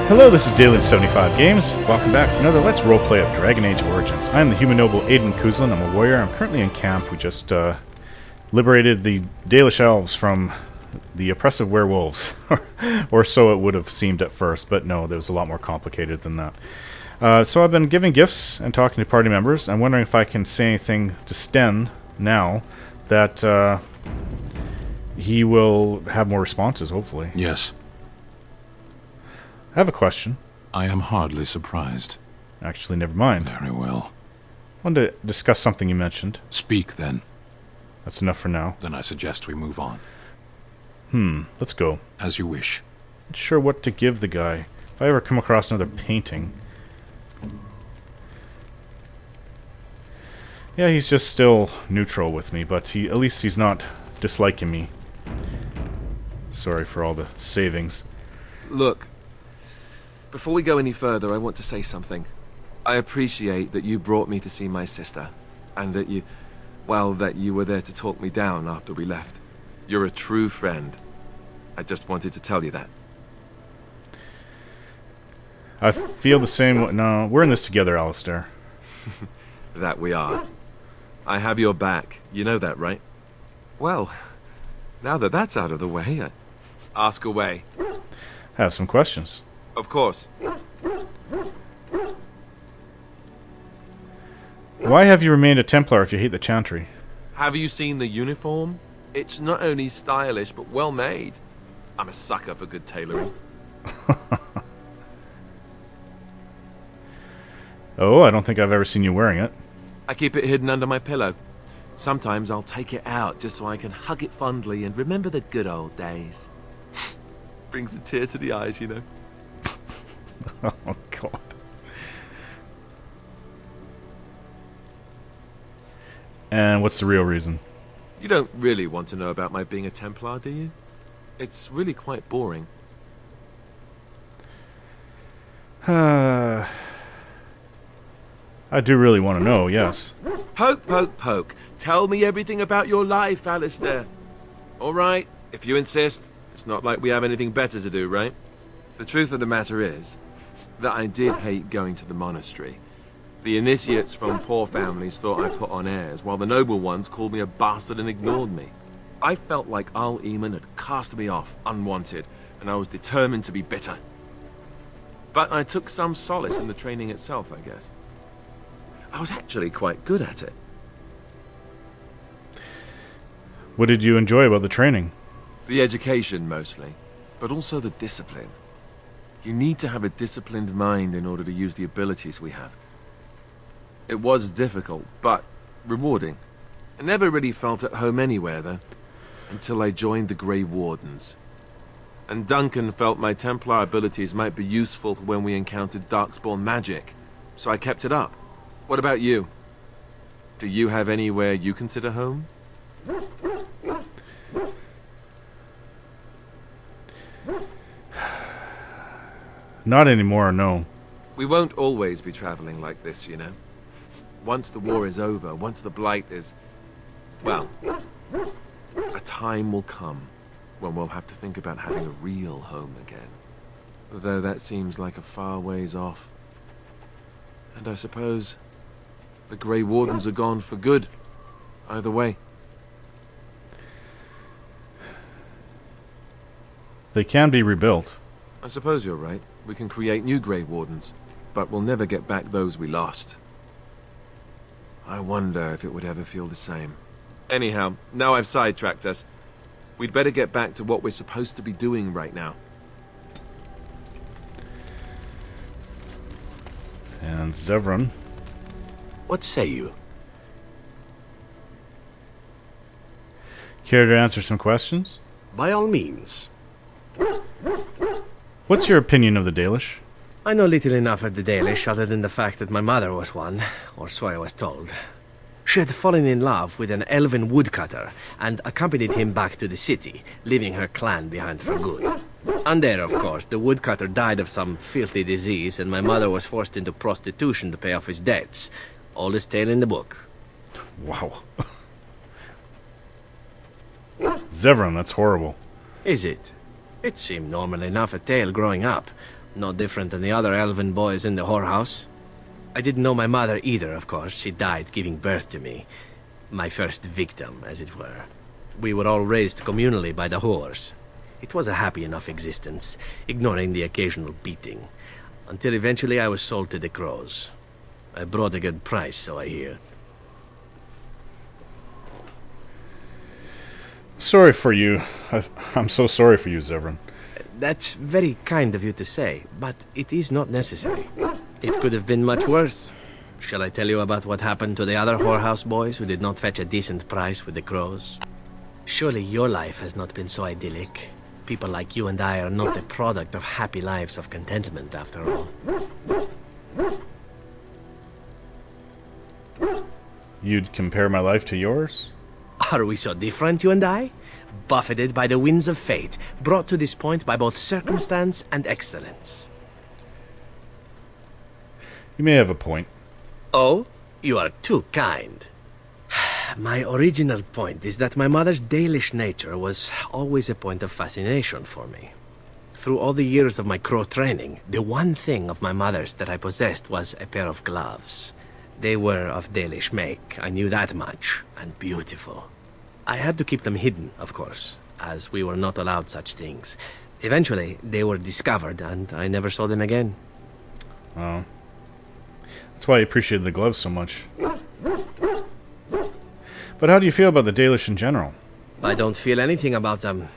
Hello, this is Dalish75 Games. Welcome back to another Let's Roleplay of Dragon Age Origins. I am the human noble Aiden Kuzlin. I'm a warrior. I'm currently in camp. We just liberated the Dalish elves from the oppressive werewolves. Or so it would have seemed at first, but no, it was a lot more complicated than that. So I've been giving gifts and talking to party members. I'm wondering if I can say anything to Sten now that he will have more responses, hopefully. Yes. I have a question. I am hardly surprised. Actually, never mind. Very well. I wanted to discuss something you mentioned. Speak, then. That's enough for now. Then I suggest we move on. Let's go. As you wish. Not sure what to give the guy. If I ever come across another painting. Yeah, he's just still neutral with me, but at least he's not disliking me. Sorry for all the savings. Look, before we go any further, I want to say something. I appreciate that you brought me to see my sister, and that you were there to talk me down after we left. You're a true friend. I just wanted to tell you that. I feel the same. No, we're in this together, Alistair. That we are. I have your back. You know that, right? Well, now that that's out of the way, ask away. I have some questions. Of course. Why have you remained a Templar if you hate the Chantry? Have you seen the uniform? It's not only stylish, but well made. I'm a sucker for good tailoring. Oh, I don't think I've ever seen you wearing it. I keep it hidden under my pillow. Sometimes I'll take it out just so I can hug it fondly and remember the good old days. Brings a tear to the eyes, you know. Oh, God. And what's the real reason? You don't really want to know about my being a Templar, do you? It's really quite boring. I do really want to know, yes. Poke, poke, poke. Tell me everything about your life, Alistair. All right, if you insist. It's not like we have anything better to do, right? The truth of the matter is that I did hate going to the monastery. The initiates from poor families thought I put on airs, while the noble ones called me a bastard and ignored me. I felt like Al Eamon had cast me off, unwanted, and I was determined to be bitter. But I took some solace in the training itself, I guess. I was actually quite good at it. What did you enjoy about the training? The education, mostly, but also the discipline. You need to have a disciplined mind in order to use the abilities we have. It was difficult, but rewarding. I never really felt at home anywhere, though, until I joined the Grey Wardens. And Duncan felt my Templar abilities might be useful for when we encountered Darkspawn magic, so I kept it up. What about you? Do you have anywhere you consider home? Not anymore, no. We won't always be traveling like this, you know. Once the war is over, once the Blight is... well, a time will come when we'll have to think about having a real home again. Though that seems like a far ways off. And I suppose the Grey Wardens are gone for good, either way. They can be rebuilt. I suppose you're right. We can create new Grey Wardens, but we'll never get back those we lost. I wonder if it would ever feel the same. Anyhow, now I've sidetracked us. We'd better get back to what we're supposed to be doing right now. And Zevran. What say you? Care to answer some questions? By all means. What's your opinion of the Dalish? I know little enough of the Dalish other than the fact that my mother was one, or so I was told. She had fallen in love with an elven woodcutter and accompanied him back to the city, leaving her clan behind for good. And there, of course, the woodcutter died of some filthy disease and my mother was forced into prostitution to pay off his debts. Oldest tale in the book. Wow. Zevran, that's horrible. Is it? It seemed normal enough a tale growing up. No different than the other elven boys in the whorehouse. I didn't know my mother either, of course. She died giving birth to me. My first victim, as it were. We were all raised communally by the whores. It was a happy enough existence, ignoring the occasional beating. Until eventually I was sold to the crows. I brought a good price, so I hear. Sorry for you. I'm so sorry for you, Zevran. That's very kind of you to say, but it is not necessary. It could have been much worse. Shall I tell you about what happened to the other whorehouse boys who did not fetch a decent price with the crows? Surely your life has not been so idyllic. People like you and I are not the product of happy lives of contentment, after all. You'd compare my life to yours? Are we so different, you and I? Buffeted by the winds of fate, brought to this point by both circumstance and excellence. You may have a point. Oh, you are too kind. My original point is that my mother's Dalish nature was always a point of fascination for me. Through all the years of my crow training, the one thing of my mother's that I possessed was a pair of gloves. They were of Dalish make, I knew that much, and beautiful. I had to keep them hidden, of course, as we were not allowed such things. Eventually, they were discovered, and I never saw them again. Oh. That's why I appreciated the gloves so much. But how do you feel about the Dalish in general? I don't feel anything about them.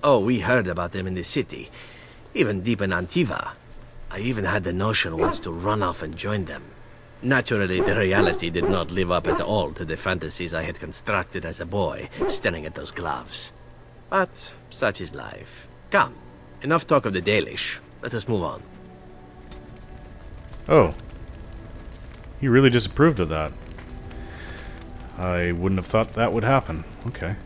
Oh, we heard about them in the city, even deep in Antiva. I even had the notion once to run off and join them. Naturally, the reality did not live up at all to the fantasies I had constructed as a boy, staring at those gloves. But such is life. Come, enough talk of the Dalish. Let us move on. Oh. He really disapproved of that. I wouldn't have thought that would happen. Okay.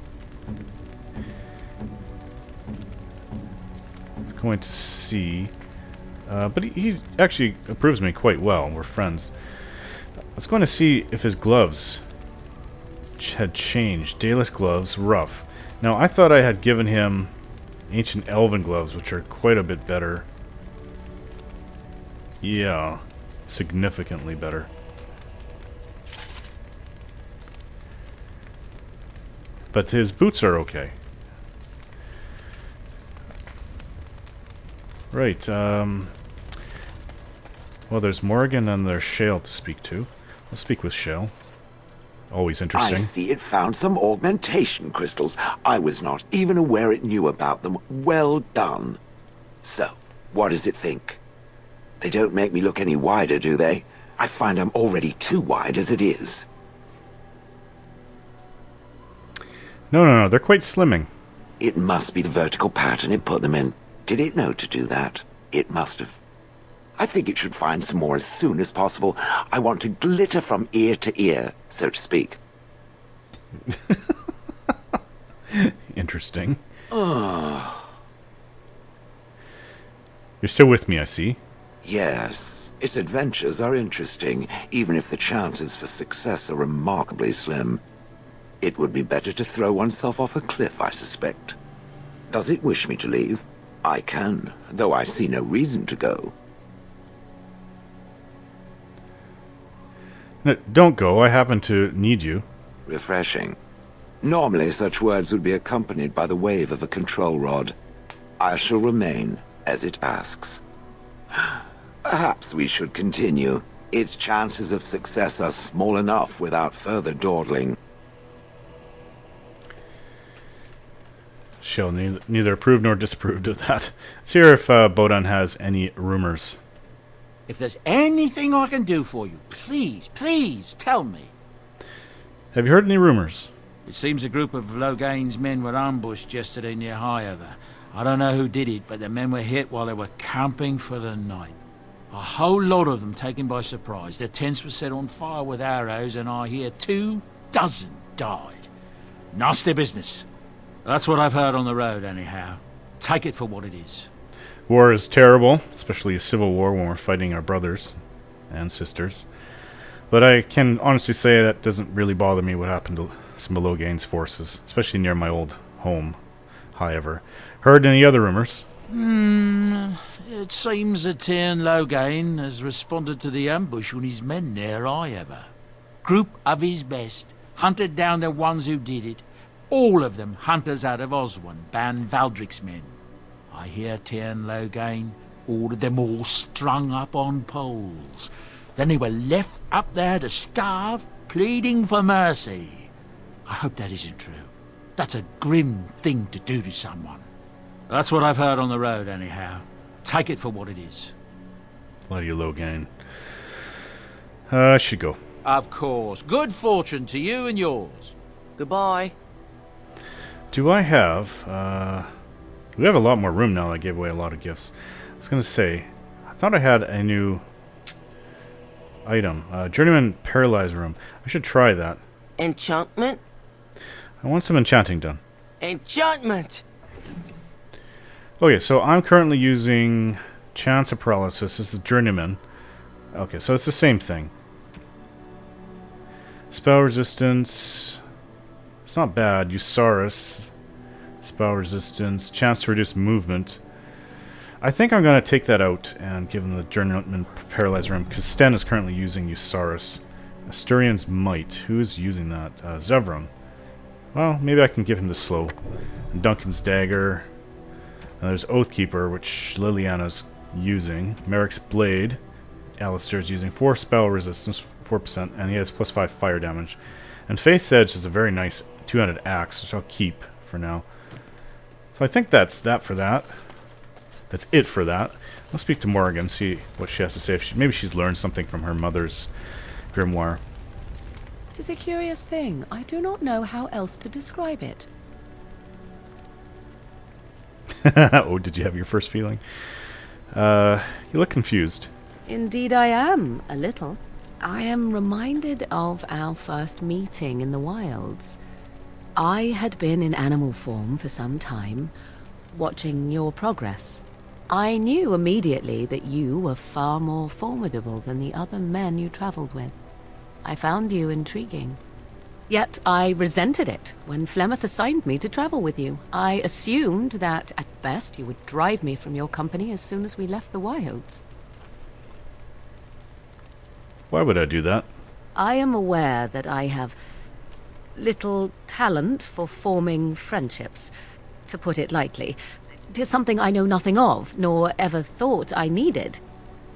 I was going to see... but he actually approves me quite well. We're friends. I was going to see if his gloves had changed. Dalish gloves, rough. Now, I thought I had given him ancient elven gloves, which are quite a bit better. Yeah, significantly better. But his boots are okay. Right, well, there's Morrigan and there's Shale to speak to. I'll speak with Shale. Always interesting. I see it found some augmentation crystals. I was not even aware it knew about them. Well done. So, what does it think? They don't make me look any wider, do they? I find I'm already too wide as it is. No, they're quite slimming. It must be the vertical pattern it put them in. Did it know to do that? It must have. I think it should find some more as soon as possible. I want to glitter from ear to ear, so to speak. Interesting. You're still with me, I see. Yes, its adventures are interesting, even if the chances for success are remarkably slim. It would be better to throw oneself off a cliff, I suspect. Does it wish me to leave? I can, though I see no reason to go. No, don't go. I happen to need you. Refreshing. Normally such words would be accompanied by the wave of a control rod. I shall remain, as it asks. Perhaps we should continue. Its chances of success are small enough without further dawdling. Shale neither approved nor disapproved of that. Let's hear if Bodan has any rumors. If there's anything I can do for you, please tell me. Have you heard any rumors? It seems a group of Logain's men were ambushed yesterday near Highover. I don't know who did it, but the men were hit while they were camping for the night. A whole lot of them taken by surprise. Their tents were set on fire with arrows, and I hear 24 died. Nasty business. That's what I've heard on the road, anyhow. Take it for what it is. War is terrible, especially a civil war when we're fighting our brothers and sisters. But I can honestly say that doesn't really bother me what happened to some of Logain's forces, especially near my old home, Highover. Heard any other rumors? It seems that Tyrn Loghain has responded to the ambush on his men near Iowa. Group of his best, hunted down the ones who did it. All of them hunters out of Oswan, Ban Valdric's men. I hear Tyrn Loghain ordered them all strung up on poles. Then they were left up there to starve, pleading for mercy. I hope that isn't true. That's a grim thing to do to someone. That's what I've heard on the road, anyhow. Take it for what it is. Bloody Loghain. I should go. Of course. Good fortune to you and yours. Goodbye. Do I have... we have a lot more room now. I gave away a lot of gifts. I was going to say, I thought I had a new item. Journeyman Paralyzed Room. I should try that. Enchantment? I want some enchanting done. Enchantment! Okay, so I'm currently using Chance of Paralysis. This is Journeyman. Okay, so it's the same thing. Spell resistance. It's not bad. Usaris. Spell resistance. Chance to reduce movement. I think I'm going to take that out and give him the Journeyman Paralyzed Room, because Sten is currently using Usaris. Asturian's Might. Who is using that? Zevran. Well, maybe I can give him the slow. And Duncan's Dagger. And there's Oathkeeper, which Leliana's using. Merrick's Blade. Alistair's using 4 spell resistance, 4%, and he has +5 fire damage. And Faith's Edge is a very nice 2-handed axe, which I'll keep for now. So I think that's that for that. That's it for that. I'll speak to Morrigan, see what she has to say. If maybe she's learned something from her mother's grimoire. It is a curious thing. I do not know how else to describe it. Oh, did you have your first feeling? You look confused. Indeed I am, a little. I am reminded of our first meeting in the wilds. I had been in animal form for some time, watching your progress. I knew immediately that you were far more formidable than the other men you traveled with. I found you intriguing. Yet I resented it when Flemeth assigned me to travel with you. I assumed that, at best, you would drive me from your company as soon as we left the wilds. Why would I do that? I am aware that I have little talent for forming friendships, to put it lightly. 'Tis something I know nothing of, nor ever thought I needed.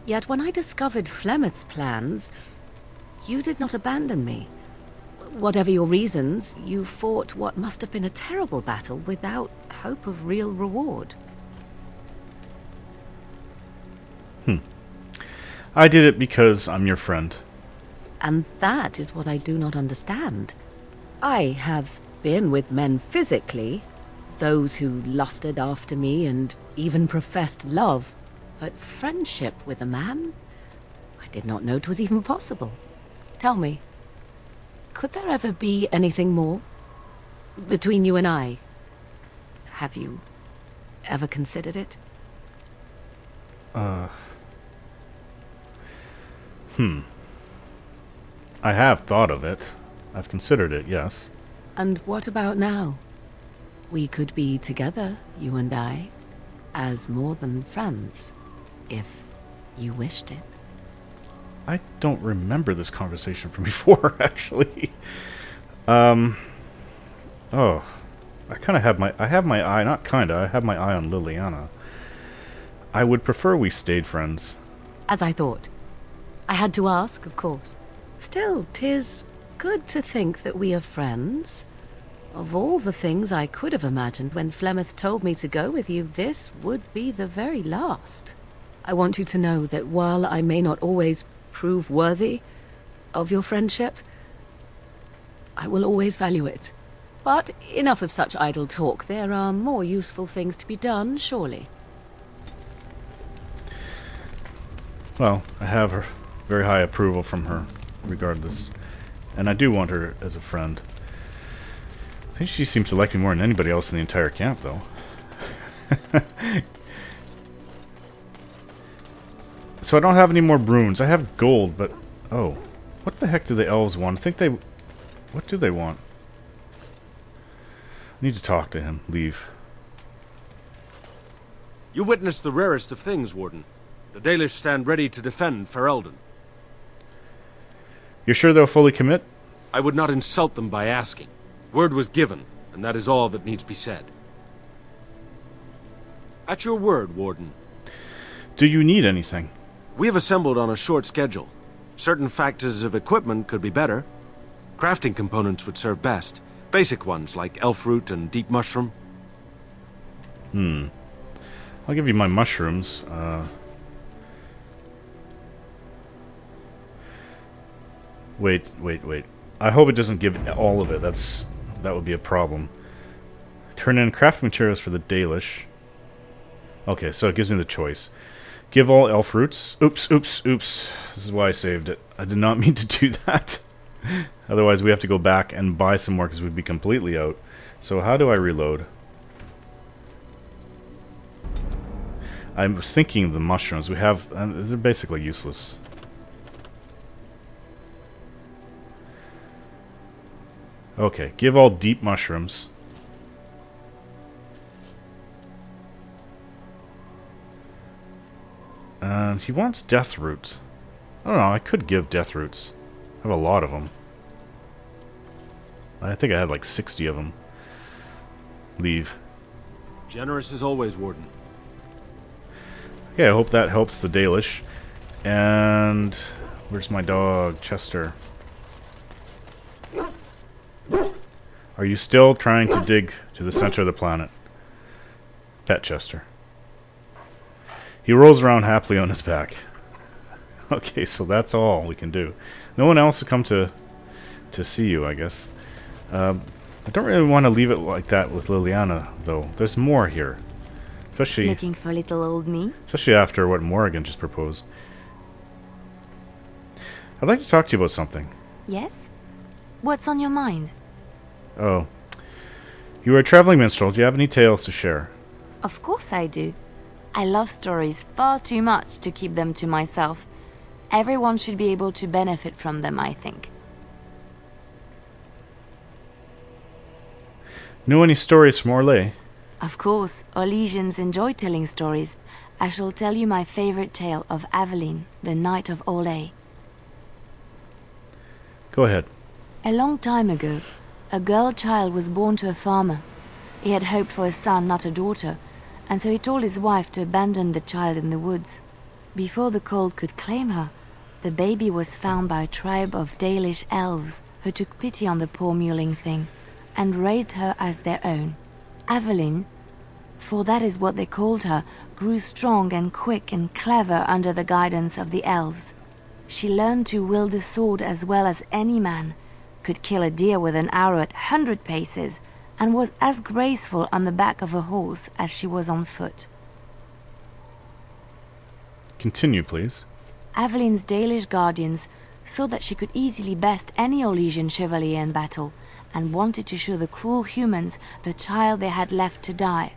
Yet when I discovered Flemeth's plans, you did not abandon me. Whatever your reasons, you fought what must have been a terrible battle without hope of real reward. I did it because I'm your friend. And that is what I do not understand. I have been with men physically, those who lusted after me and even professed love, but friendship with a man? I did not know 'twas even possible. Tell me, could there ever be anything more between you and I? Have you ever considered it? I have thought of it. I've considered it, yes. And what about now? We could be together, you and I, as more than friends, if you wished it. I don't remember this conversation from before, actually. Oh. I have my eye on Leliana. I would prefer we stayed friends. As I thought. I had to ask, of course. Still, 'tis good to think that we are friends. Of all the things I could have imagined when Flemeth told me to go with you, this would be the very last. I want you to know that while I may not always prove worthy of your friendship, I will always value it. But enough of such idle talk. There are more useful things to be done, surely. Well, I have her very high approval from her, regardless. And I do want her as a friend. I think she seems to like me more than anybody else in the entire camp, though. So I don't have any more runes. I have gold, but... Oh. What the heck do the elves want? I think they... What do they want? I need to talk to him. Leave. You witnessed the rarest of things, Warden. The Dalish stand ready to defend Ferelden. You're sure they'll fully commit? I would not insult them by asking. Word was given, and that is all that needs be said. At your word, Warden. Do you need anything? We have assembled on a short schedule. Certain factors of equipment could be better. Crafting components would serve best. Basic ones like elf root and deep mushroom. I'll give you my mushrooms. Wait. I hope it doesn't give all of it. That would be a problem. Turn in craft materials for the Dalish. Okay, so it gives me the choice. Give all elf roots. Oops. This is why I saved it. I did not mean to do that. Otherwise, we have to go back and buy some more because we'd be completely out. So how do I reload? I was thinking of the mushrooms. We have... they're basically useless. Okay, give all deep mushrooms. And he wants death root. I don't know, I could give death roots. I have a lot of them. I think I had like 60 of them. Leave. Generous as always, Warden. Okay, I hope that helps the Dalish. And... where's my dog, Chester? Are you still trying to dig to the center of the planet? Pet Chester. He rolls around happily on his back. Okay, so that's all we can do. No one else will come to see you, I guess. I don't really want to leave it like that with Leliana, though. There's more here. Especially... Looking for little old me? Especially after what Morrigan just proposed. I'd like to talk to you about something. Yes? What's on your mind? Oh. You are a traveling minstrel. Do you have any tales to share? Of course I do. I love stories far too much to keep them to myself. Everyone should be able to benefit from them, I think. Know any stories from Orlais? Of course, Orlesians enjoy telling stories. I shall tell you my favorite tale of Aveline, the Knight of Orlais. Go ahead. A long time ago, a girl child was born to a farmer. He had hoped for a son, not a daughter, and so he told his wife to abandon the child in the woods. Before the cold could claim her, the baby was found by a tribe of Dalish elves who took pity on the poor mewling thing and raised her as their own. Aveline, for that is what they called her, grew strong and quick and clever under the guidance of the elves. She learned to wield the sword as well as any man, could kill a deer with an arrow at 100 paces, and was as graceful on the back of a horse as she was on foot. Continue, please. Aveline's Dalish guardians saw that she could easily best any Orlesian chevalier in battle, and wanted to show the cruel humans the child they had left to die.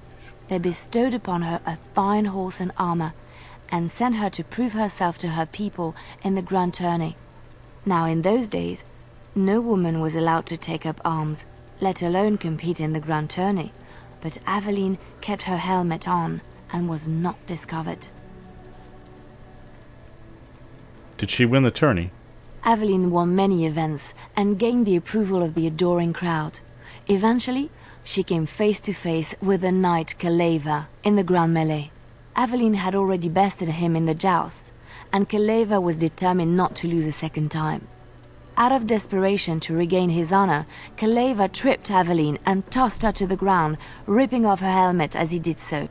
They bestowed upon her a fine horse and armor, and sent her to prove herself to her people in the grand tourney. Now in those days, no woman was allowed to take up arms, let alone compete in the grand tourney, but Aveline kept her helmet on and was not discovered. Did she win the tourney? Aveline won many events and gained the approval of the adoring crowd. Eventually, she came face to face with the knight Kaleva in the grand melee. Aveline had already bested him in the joust, and Kaleva was determined not to lose a second time. Out of desperation to regain his honor, Kaleva tripped Aveline and tossed her to the ground, ripping off her helmet as he did so.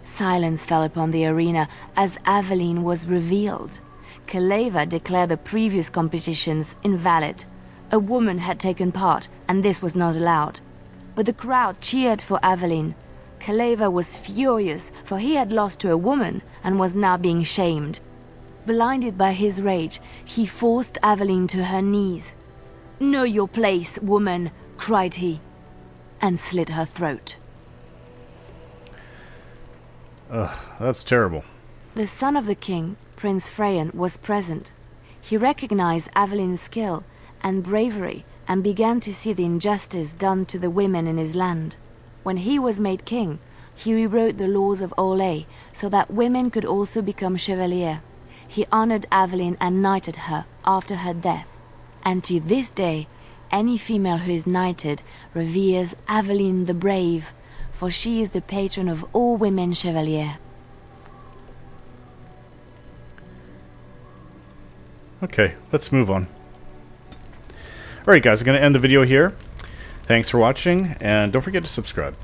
Silence fell upon the arena as Aveline was revealed. Kaleva declared the previous competitions invalid. A woman had taken part, and this was not allowed. But the crowd cheered for Aveline. Kaleva was furious, for he had lost to a woman and was now being shamed. Blinded by his rage, he forced Aveline to her knees. "Know your place, woman," cried he, and slit her throat. That's terrible. The son of the king, Prince Freyan, was present. He recognized Aveline's skill and bravery and began to see the injustice done to the women in his land. When he was made king, He rewrote the laws of Olay so that women could also become chevalier. He honored Aveline and knighted her after her death. And to this day, any female who is knighted reveres Aveline the Brave, for she is the patron of all women chevalier. Okay, let's move on. Alright guys, I'm going to end the video here. Thanks for watching, and don't forget to subscribe.